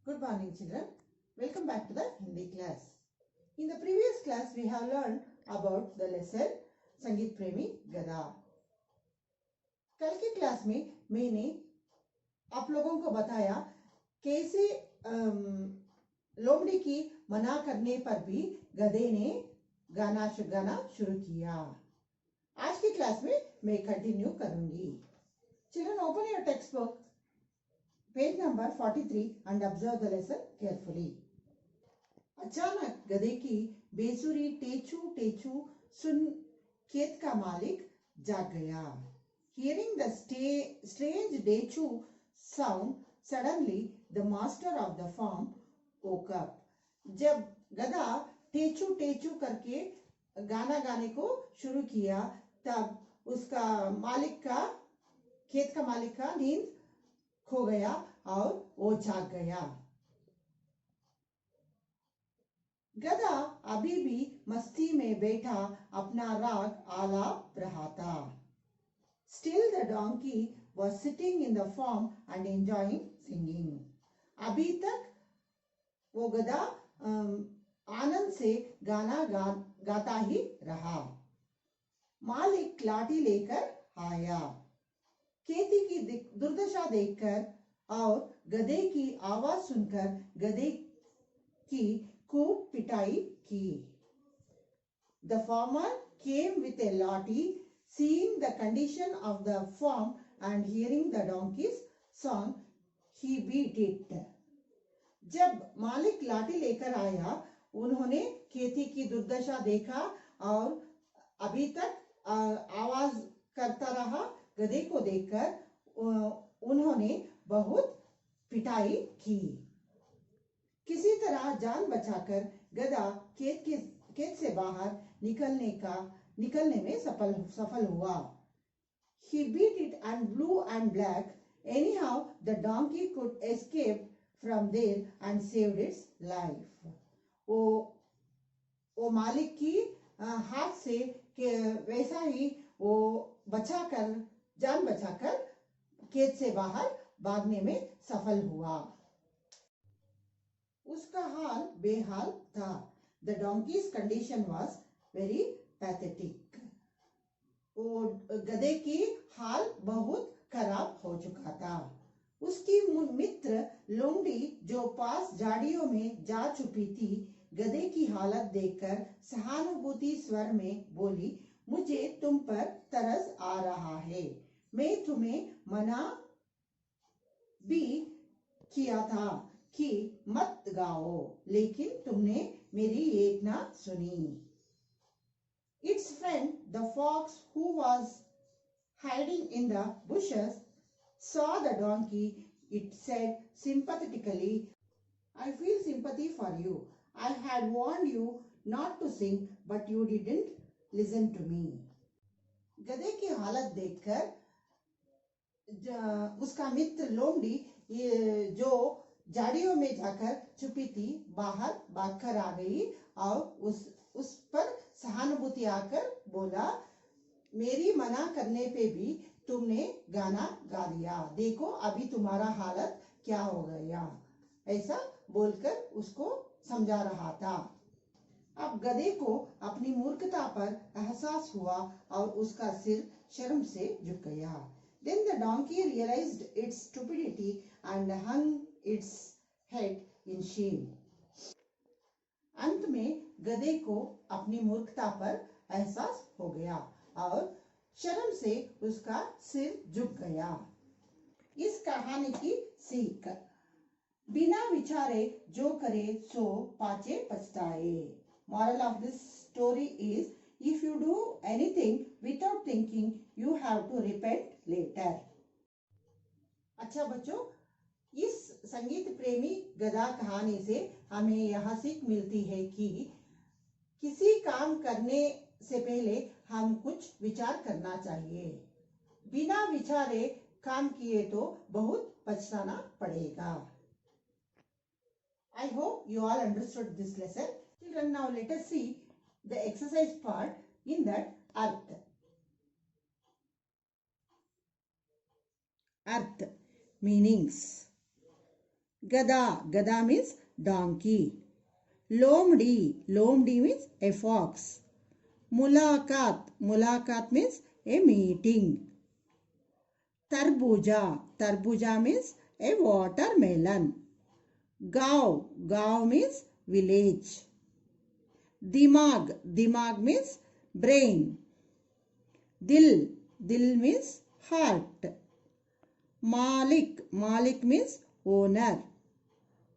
Good morning, children. Welcome back to the Hindi class. In the previous class, we have learned about the lesson संगीत प्रेमी गधा. कल की class में मैंने आप लोगों को बताया कैसे लोमड़ी की मना करने पर भी गधे ने गाना शुरू किया. आज की क्लास में मैं कंटिन्यू करूंगी. Children, open your textbook, page number 43 and observe the lesson carefully. अचानक गधे की बेसुरी टेचू टेचू सुन खेत का मालिक जाग गया. Hearing the strange टेचू sound, suddenly the master of the farm woke up. जब गधा टेचू टेचू करके गाना गाने को शुरू किया, तब उसका खेत का मालिक का नींद खो गया और वो जाग गया. गधा अभी भी मस्ती में बैठा अपना राग आलाप रहा था. Still the donkey was sitting in the farm and enjoying singing. अभी तक वो गधा आनंद से गाना गाता ही रहा. मालिक लाठी लेकर आया. खेती की दुर्दशा देखकर और गधे की आवाज सुनकर गधे की खूब पिटाई की. The farmer came with a lathi, seeing the condition of the farm and hearing the donkey's song, he beat it. जब मालिक लाठी लेकर आया, उन्होंने खेती की दुर्दशा देखा और अभी तक आवाज करता रहा. गधे को देखकर उन्होंने बहुत पिटाई की. किसी तरह जान बचाकर गधा खेत से बाहर निकलने में सफल हुआ. He beat it and blue and black. Anyhow, the donkey could escape from there and saved its life. वो मालिक की हाथ से वैसा ही वो जान बचाकर खेत से बाहर भागने में सफल हुआ. उसका हाल बेहाल था. The donkey's condition was very pathetic. वो गधे की हाल बहुत खराब हो चुका था. उसकी मित्र लोमड़ी जो पास झाड़ियों में जा छुपी थी, गधे की हालत देखकर सहानुभूति स्वर में बोली, मुझे तुम पर तरस आ रहा है. मैं तुम्हें मना भी किया था कि मत गाओ, लेकिन तुमने मेरी एक ना सुनी. Its friend, the fox, who was hiding in the bushes, saw the donkey. It said sympathetically, I feel sympathy for you. I had warned you not to sing, but you didn't listen to me. गधे की हालत देखकर उसका मित्र लोमड़ी जो झाड़ियों में जाकर छुपी थी, बाहर भागकर आ गई और उस पर सहानुभूति आकर बोला, मेरी मना करने पे भी तुमने गाना गा दिया. देखो अभी तुम्हारा हालत क्या हो गया. ऐसा बोलकर उसको समझा रहा था. अब गधे को अपनी मूर्खता पर एहसास हुआ और उसका सिर शर्म से झुक गया. Then the donkey realized its stupidity and hung its head in shame. अंत में गधे को अपनी मूर्खता पर एहसास हो गया और शर्म से उसका सिर झुक गया. इस कहानी की सीख, बिना विचारे जो करे सो पाछे पछताए. Moral of this story is, if you do anything without thinking, you have to repent later. अच्छा बच्चों, इस संगीत प्रेमी गधा कहानी से हमें यह सीख मिलती है कि किसी काम करने से पहले हम कुछ विचार करना चाहिए. बिना विचारे काम किए तो बहुत पछताना पड़ेगा. I hope you all understood this lesson. Children, now let us see the exercise part in that earth. Earth meanings. Gada, gada means donkey. Lomdi, lomdi means a fox. Mulakat, mulakat means a meeting. Tarbuja, tarbuja means a watermelon. Gav, gav means village. Dimag, dimag means brain. Dil, dil means heart. Malik, malik means owner.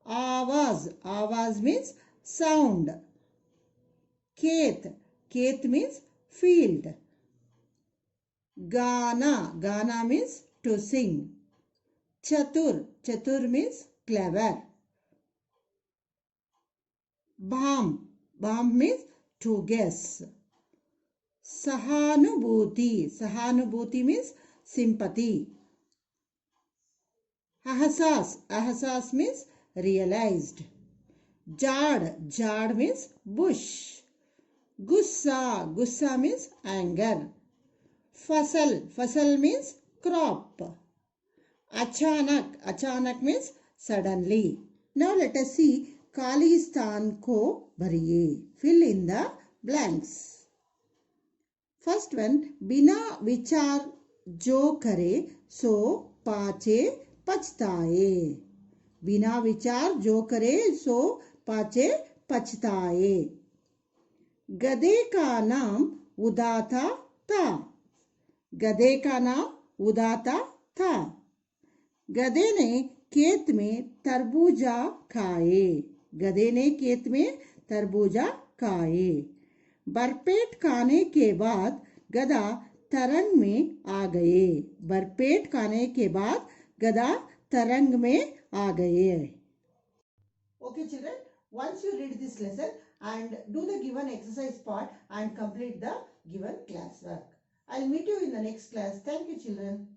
Awaz, awaz means sound. Khet, khet means field. Gana, gana means to sing. Chatur, chatur means clever. Bham, bham means to guess. Sahanubhuti, sahanubhuti means sympathy. Ahasas, ahasas means realized. Jad, jad means bush. Gussa, gussa means anger. Fasal, fasal means crop. Achanak, achanak means suddenly. Now let us see Kali Stan ko bhariye. Fill in the blanks. First one, बिना विचार जो करे सो पाचे पछताए. बिना विचार जो करे सो पाचे पछताए. गधे का नाम उदाता था. गधे का नाम उदाता था. गधे ने खेत में तरबूजा खाए. गधे ने खेत में तरबूजा खाए. भरपेट खाने के बाद गधा तरंग में आ गए. भरपेट खाने के बाद गधा तरंग में आ गए. Okay children, once you read this lesson and do the given exercise part and complete the given classwork. I'll meet you in the next class. Thank you children.